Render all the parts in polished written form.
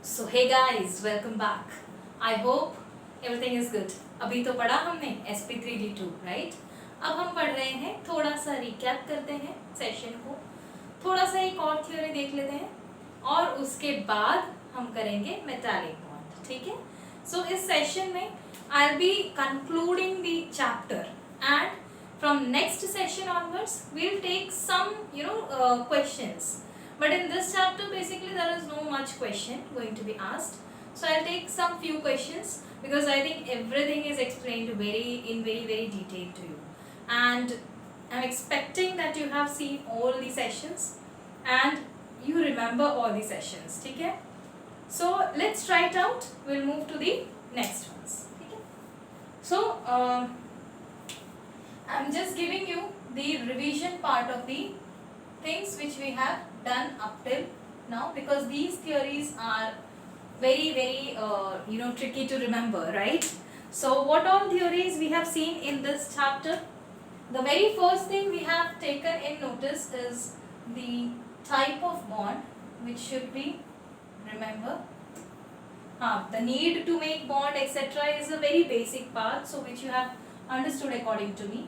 So hey guys, welcome back. I hope everything is good. अभी तो पढ़ा हमने sp3d2, राइट। अब हम पढ़ रहे हैं, थोड़ा सा रिकैप करते हैं सेशन को, थोड़ा सा एक और थ्योरी देख लेते हैं और उसके बाद हम करेंगे मेटालिक बॉन्ड। ठीक है। सो इस सेशन में I will be concluding the chapter and from next session onwards we'll take some questions, but in this chapter basically there is no much question going to be asked, so I'll take some few questions because I think everything is explained very detail to you, and I'm expecting that you have seen all the sessions and you remember all the sessions. Okay, so let's try it out. We'll move to the next ones. Okay, so I'm just giving you the revision part of the things which we have done up till now, because these theories are very tricky to remember, right? So what all theories we have seen in this chapter? The very first thing we have taken in notice is the type of bond which should be remember. The need to make bond etc. is a very basic part, so which you have understood according to me.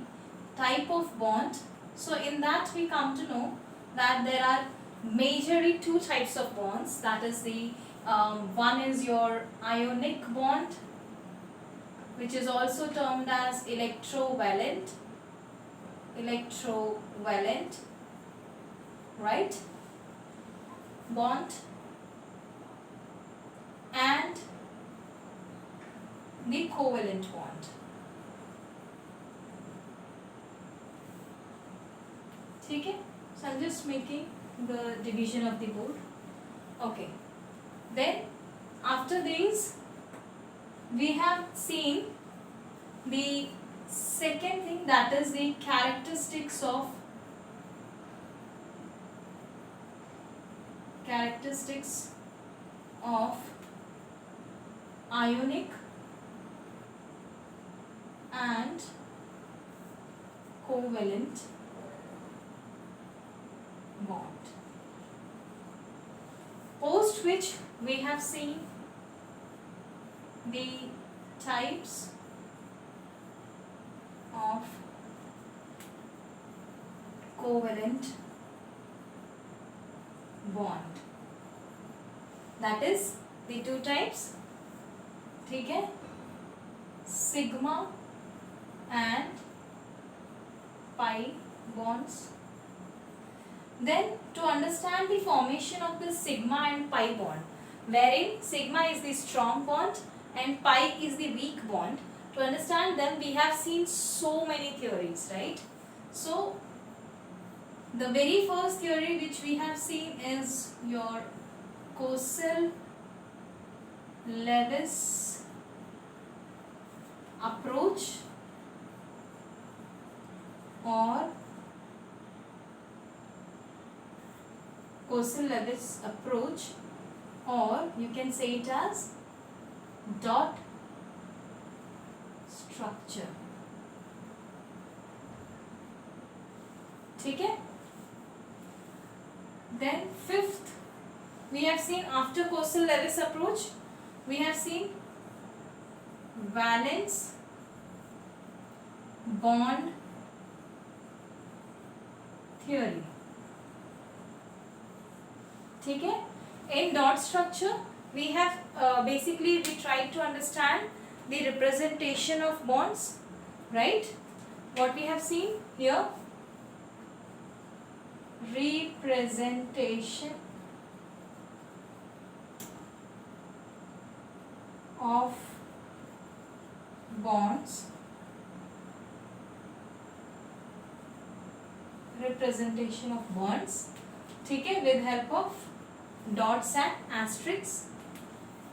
Type of bond. So in that we come to know that there are majorly two types of bonds. That is the one is your ionic bond, which is also termed as electrovalent, right, bond, and the covalent bond. Okay, so I'm just making the division of the board. Okay, then after these we have seen the second thing, that is the characteristics of ionic and covalent bond, post which we have seen the types of covalent bond, that is the two types. ठीक है, sigma and pi bonds. Then to understand the formation of the sigma and pi bond, wherein sigma is the strong bond and pi is the weak bond, to understand them we have seen so many theories, right? So the very first theory which we have seen is your Coasel-Lewis approach, or Coasel-Lewis approach, or you can say it as dot structure. ठीक है. Then fifth, we have seen after Coasel-Lewis approach, we have seen valence bond theory. ठीक है. In dot structure we have basically we tried to understand the representation of bonds, right? What we have seen here, representation of bonds, ठीक है, with help of dots and asterisks.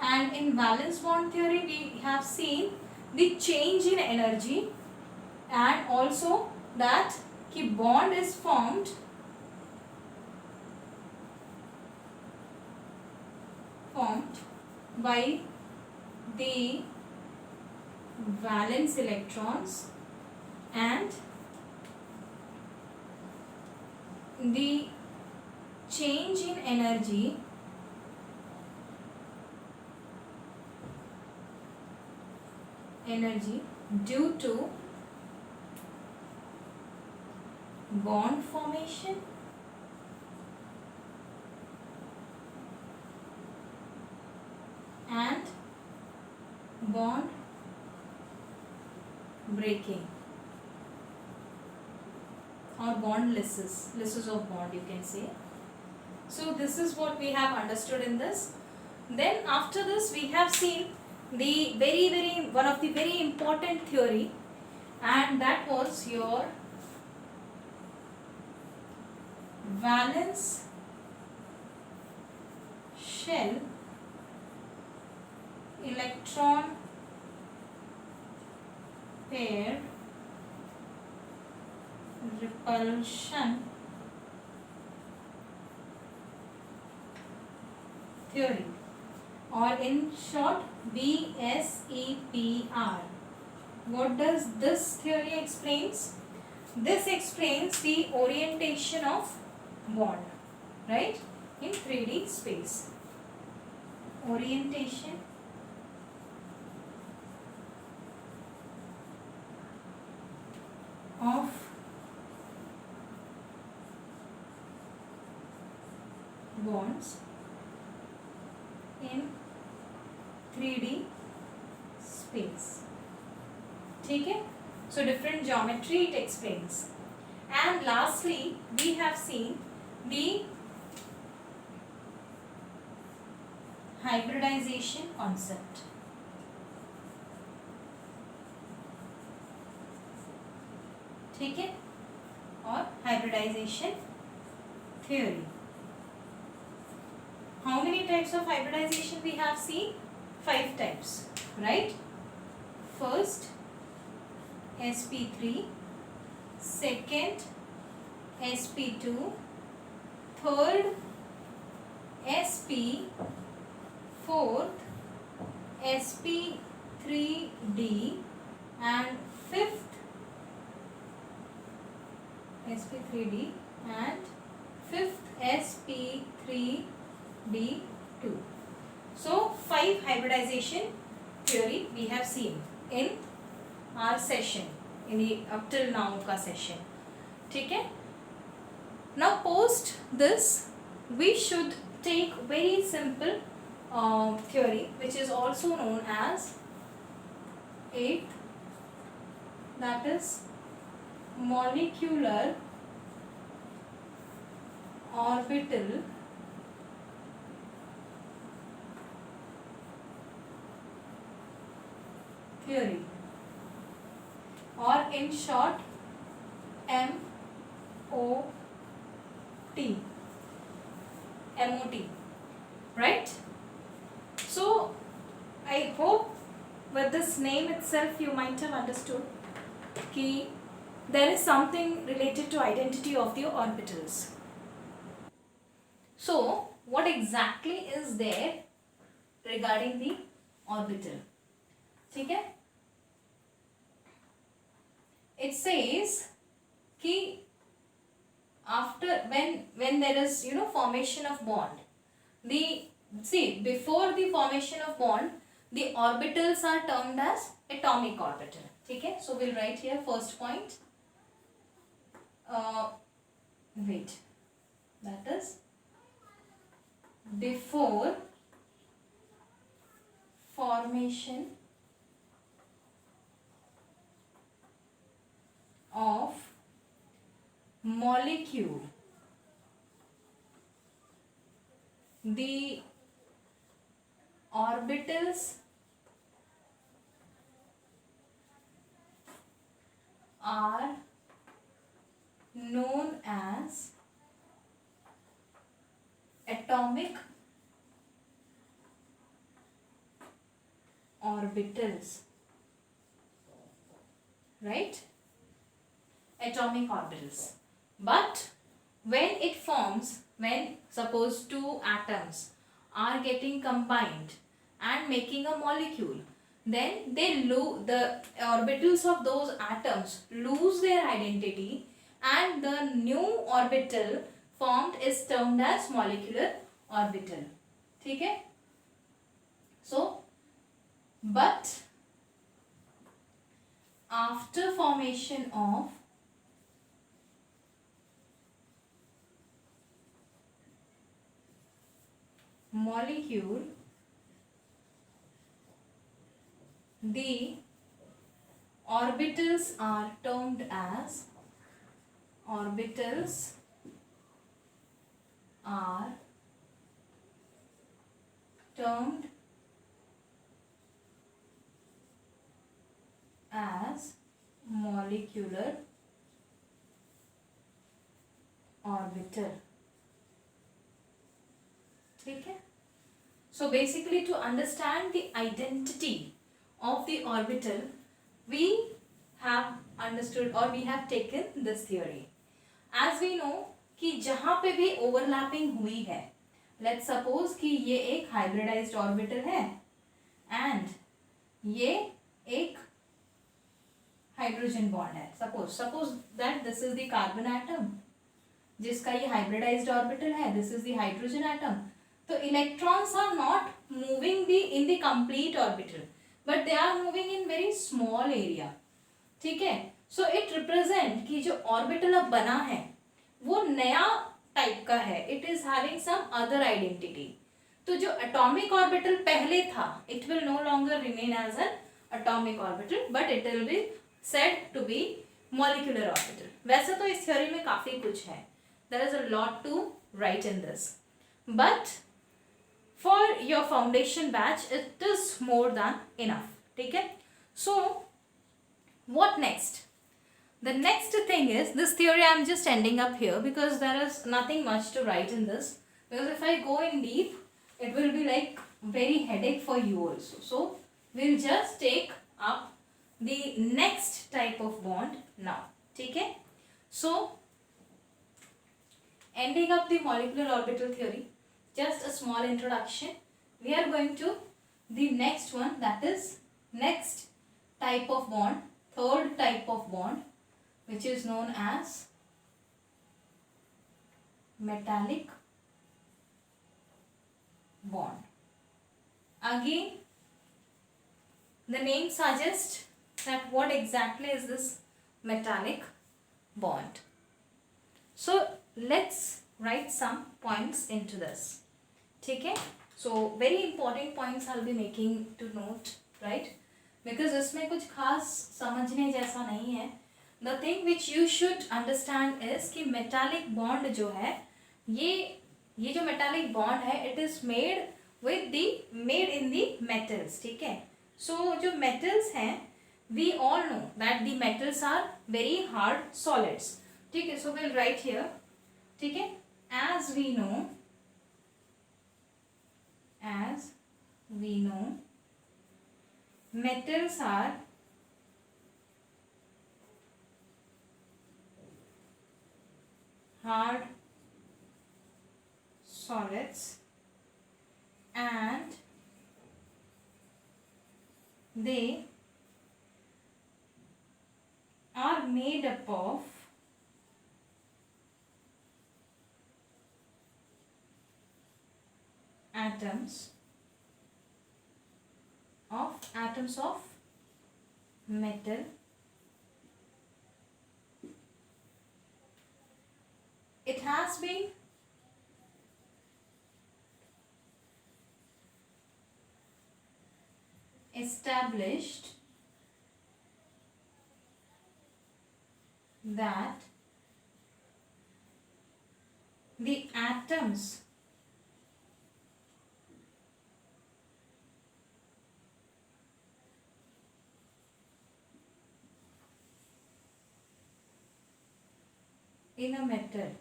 And in valence bond theory we have seen the change in energy, and also that ki bond is formed by the valence electrons and the change in energy energy due to bond formation and bond breaking or bond lisses of bond, you can say. So this is what we have understood in this. Then after this we have seen the one of the very important theory, and that was your valence shell electron pair repulsion theory, or in short VSEPR. What does this theory explains? This explains the orientation of bond, right, in 3D space. Orientation of bonds in 3D space. ठीक है, so different geometry it explains. And lastly we have seen the hybridization concept. ठीक है, और hybridization theory. How many types of hybridization we have seen? 5 types, right? First, sp3, second, sp2, third, sp, fourth, sp3d, and fifth, sp3d, and fifth, sp3d2. So 5 hybridization theory we have seen in our session, in the up till now का session. ठीक है, now post this we should take very simple theory which is also known as 8th, that is molecular orbital theory, or in short MOT, right? So I hope with this name itself you might have understood कि there is something related to identity of the orbitals. So what exactly is there regarding the orbital? ठीक है, it says कि after when there is formation of bond, before the formation of bond the orbitals are termed as atomic orbital. ठीक है, so we'll write here first point, that is before formation of molecule the orbitals are known as atomic orbitals, right? Atomic orbitals. But when it forms, when suppose two atoms are getting combined and making a molecule, then they lose, the orbitals of those atoms lose their identity and the new orbital formed is termed as molecular orbital. ठीक है? So but after formation of molecule, the orbitals are termed as molecular orbital. ठीक है. So basically, to understand the identity of the orbital, we have understood or we have taken this theory. As we know कि जहाँ पे भी overlapping हुई है, let's suppose कि ये एक hybridized orbital है and ये एक हाइड्रोजन बॉन्ड है. Suppose that this is the carbon atom जिसका ये हाइब्रिडाइज्ड ऑर्बिटल है, this is the hydrogen atom. तो electrons are not moving in the complete orbital but they are moving in very small area. ठीक है. So it represent कि जो orbital अब बना है वो नया टाइप का है. It is having some other identity. तो जो एटॉमिक ऑर्बिटल पहले था it will no longer remain as an atomic orbital but it will be said to be molecular orbital. वैसे तो इस थ्योरी में काफी कुछ है. There is a lot to write in this. But for your foundation batch, it is more than enough. ठीक है. So what next? The next thing is this theory. I am just ending up here because there is nothing much to write in this. Because if I go in deep, it will be like very headache for you also. So we'll just take up the next type of bond now. ठीक है. So ending up the molecular orbital theory, just a small introduction. We are going to the next one, that is next type of bond, third type of bond, which is known as metallic bond. Again, the name suggests that what exactly is this metallic bond. So let's write some points into this. ठीक है. So very important points I'll be making to note, right? Because इसमें कुछ खास समझने जैसा नहीं है. The thing which you should understand is कि metallic bond जो है ये जो metallic bond है it is made in the metals. ठीक है. So जो metals हैं we all know that the metals are very hard solids. ठीक है. So we'll write here. ठीक है. As we know metals are hard solids and they are made up of atoms of metal. It has been established that the atoms in a metal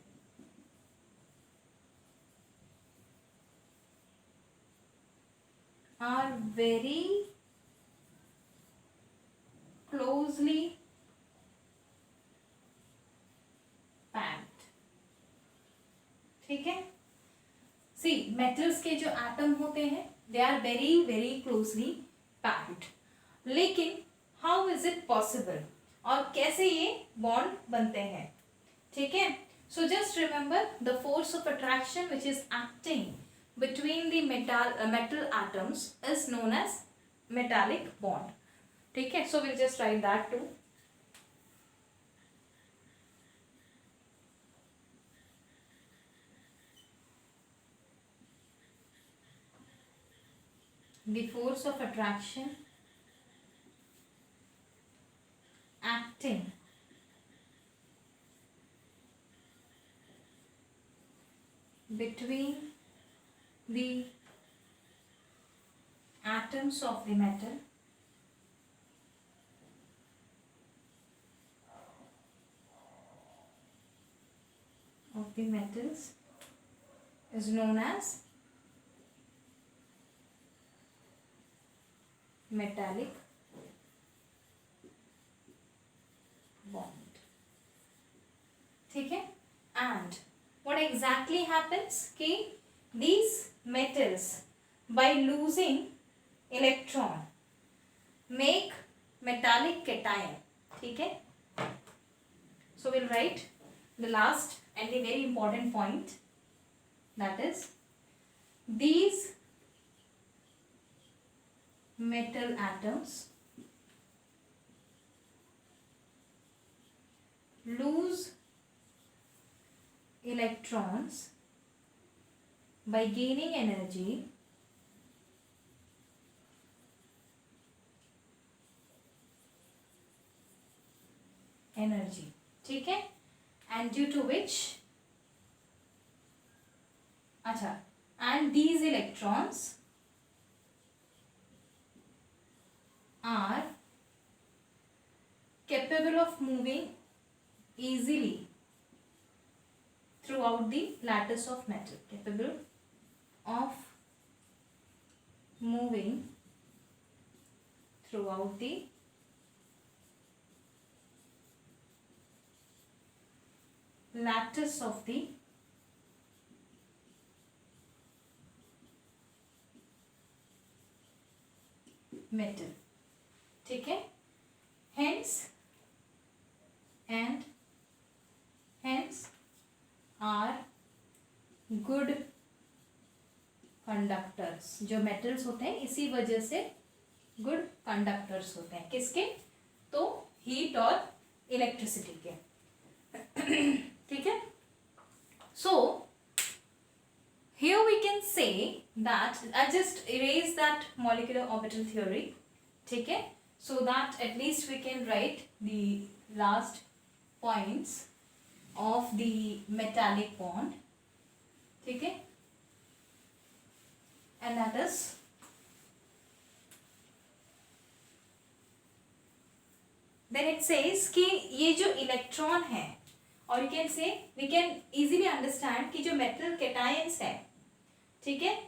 are very closely packed. ठीक है. See, metals के जो atom होते हैं they are very very closely packed. लेकिन how is it possible और कैसे ये बॉन्ड बनते हैं. ठीक है. So just remember the force of attraction which is acting between the metal atoms is known as metallic bond. ठीक है. So we'll just write that too. the force of attraction acting between the atoms of the metal metals is known as metallic bond. ठीक है. And what exactly happens कि these metals by losing electron make metallic cation. ठीक है. So we'll write the last and the very important point, that is these metal atoms lose electrons by gaining energy ठीक है. And due to which अच्छा, and these electrons are capable of moving easily throughout the lattice of metal, capable of moving throughout the lattice of the metal. ठीक है. Hence are good conductors. जो metals होते हैं इसी वजह से good conductors होते हैं. किसके? तो heat और electricity के. ठीक है. So here we can say that I just erase that molecular orbital theory. ठीक है. So that at least we can write the last points of the metallic bond. ठीक है. And that is then it says कि ये जो electron है, और you can say we can easily understand कि जो metal cations है, ठीक है,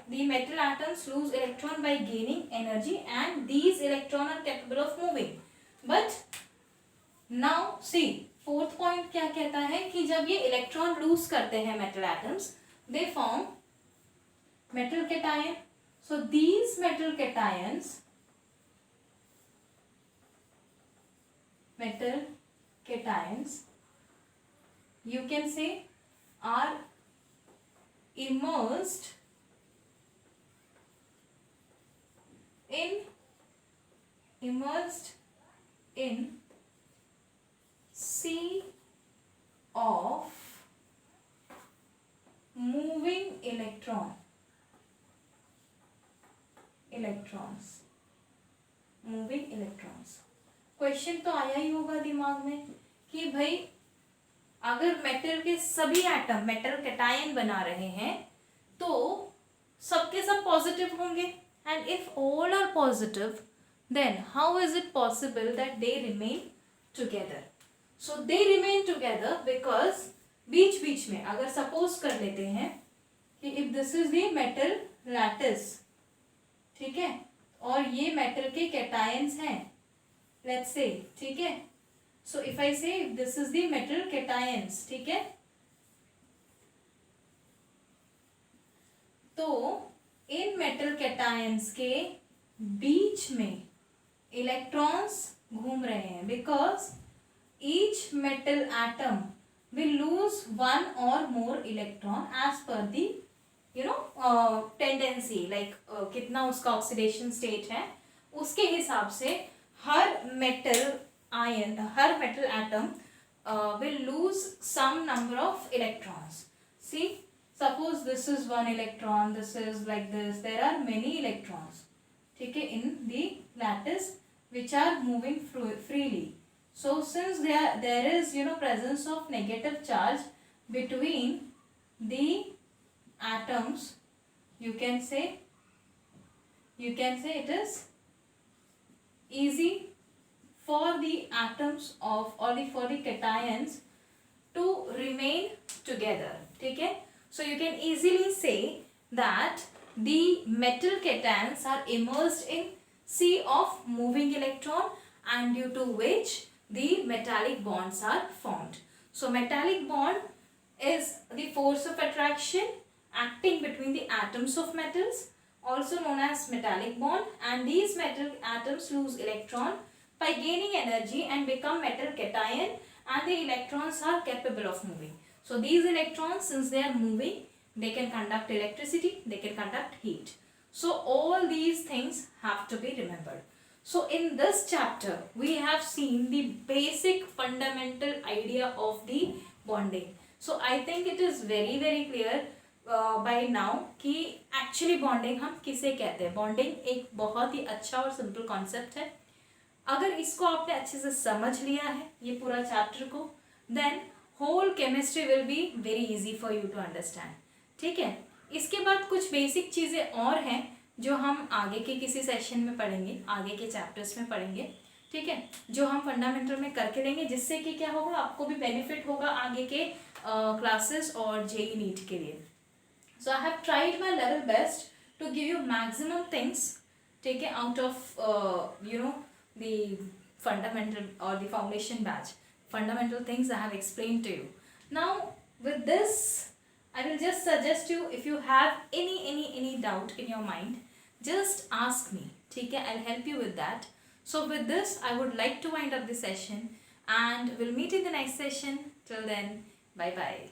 the metal atoms lose electron by gaining energy and these electrons are capable of moving. But now see fourth point क्या कहता है कि जब ये इलेक्ट्रॉन लूज करते हैं metal atoms, they form metal cation. So these metal cations you can say are immersed in sea of moving electrons. Question तो आया ही होगा दिमाग में कि भाई अगर मेटल के सभी एटम मेटल कैटायन बना रहे हैं तो सबके सब पॉजिटिव होंगे, and if all are positive then how is it possible that they remain together. So they remain together because बीच बीच में अगर सपोज कर लेते हैं कि if this is the metal lattice, ठीक है, और ये मेटल के कैटायंस हैं, लेट्स से, ठीक है. सो इफ आई से this is the metal cations, ठीक है, तो इन मेटल कैटायंस के बीच में इलेक्ट्रॉन्स घूम रहे हैं because each metal atom will lose one और मोर इलेक्ट्रॉन एज पर दी टेंडेंसी, लाइक कितना उसका ऑक्सीडेशन स्टेट है उसके हिसाब से हर metal atom will lose some number of electrons. See, suppose this is one electron, this is like this, there are many electrons, ठीक है, in the lattice which are moving freely. So since there is presence of negative charge between the atoms, you can say it is easy for the atoms of for the cations to remain together, ठीक है. So you can easily say that the metal cations are immersed in sea of moving electron, and due to which the metallic bonds are formed. So metallic bond is the force of attraction acting between the atoms of metals, also known as metallic bond, and these metal atoms lose electron by gaining energy and become metal cation, and the electrons are capable of moving. So these electrons, since they are moving, they can conduct electricity, they can conduct heat. So all these things have to be remembered. So in this chapter, we have seen the basic fundamental idea of the bonding. So I think it is very clear by now कि actually bonding हम किसे कहते हैं. Bonding एक बहुत ही अच्छा और simple concept है. अगर इसको आपने अच्छे से समझ लिया है ये पूरा चैप्टर को, then whole chemistry will be very easy for you to understand. ठीक है. इसके बाद कुछ बेसिक चीज़ें और हैं जो हम आगे के किसी सेशन में पढ़ेंगे, आगे के चैप्टर्स में पढ़ेंगे, ठीक है, जो हम फंडामेंटल में करके लेंगे, जिससे कि क्या होगा, आपको भी बेनिफिट होगा आगे के क्लासेस और जेई नीट के लिए. So I have tried my level best to give you maximum things, ठीक है, out of the fundamental or the foundation batch, fundamental things I have explained to you. Now with this I will just suggest you, if you have any doubt in your mind, just ask me, ठीक है, I'll help you with that. So with this I would like to wind up the session, and we'll meet in the next session. Till then, bye bye.